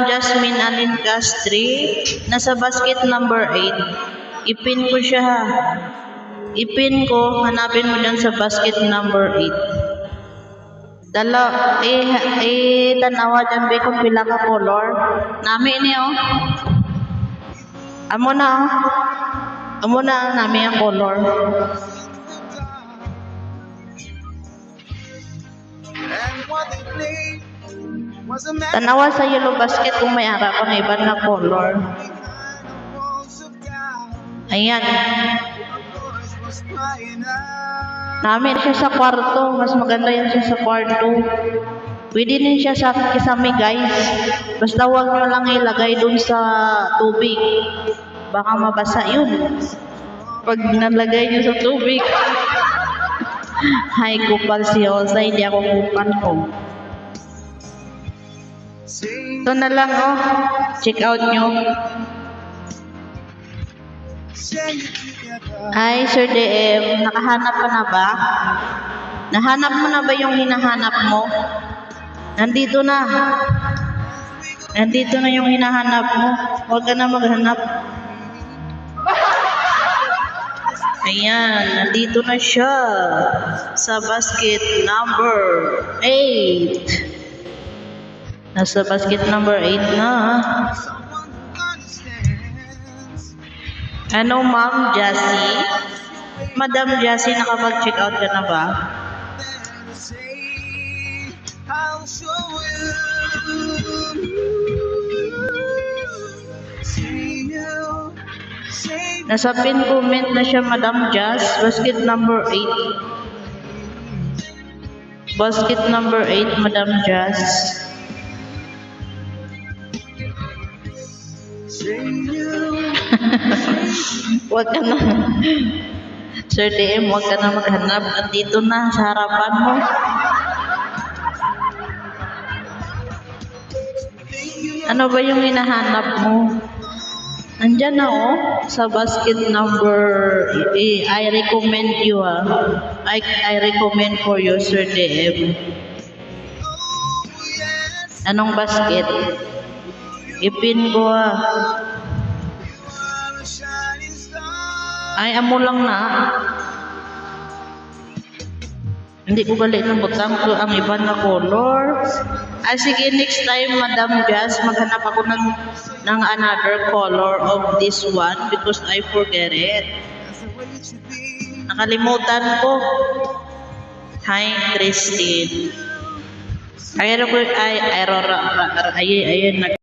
Jasmine Alin Castri, nasa basket number 8. Ipin ko siya ha. Ipin ko, hanapin mo dyan sa basket number 8. Tanawa dyan ba kung pila ka color. Nami niyo. Amo na nami ang color. Tanawa sa yellow basket kung may ara pang iba na color. Ayan. Namin siya sa kwarto. Mas maganda yan siya sa kwarto. Pwede din siya sa kisame guys. Basta huwag nyo lang ilagay dun sa tubig. Baka mabasa yun. Pag nalagay nyo sa tubig. Hay, kupal si Osa. Hindi ako kupal ko. Ito na lang oh. Check out nyo. Ay, Sir DM, nakahanap ka na ba? Nahanap mo na ba yung hinahanap mo? Nandito na. Nandito na yung hinahanap mo. Huwag ka na maghanap. Ayan, nandito na siya. Sa basket number 8. Nasa basket number 8 na. Ano, Ma'am Jassy? Madam Jassy, nakapag-check out ka na ba? Nasa pin comment na siya, Madam Jass. Basket number 8. Basket number 8, Madam Jass. Huwag ka na. Sir DM, huwag ka na maghanap. Andito na sa harapan mo. Ano ba yung hinahanap mo? Andyan na oh. Sa basket number I recommend you I recommend for you, Sir DM. Anong basket? Ipin ko Ay, amo lang na. Hindi ko balik ng butang ko ang iba na color. Ay, sige, next time, Madam Jazz, maghanap ako ng another color of this one because I forget it. Nakalimutan ko. Hi, Christine. Ayun,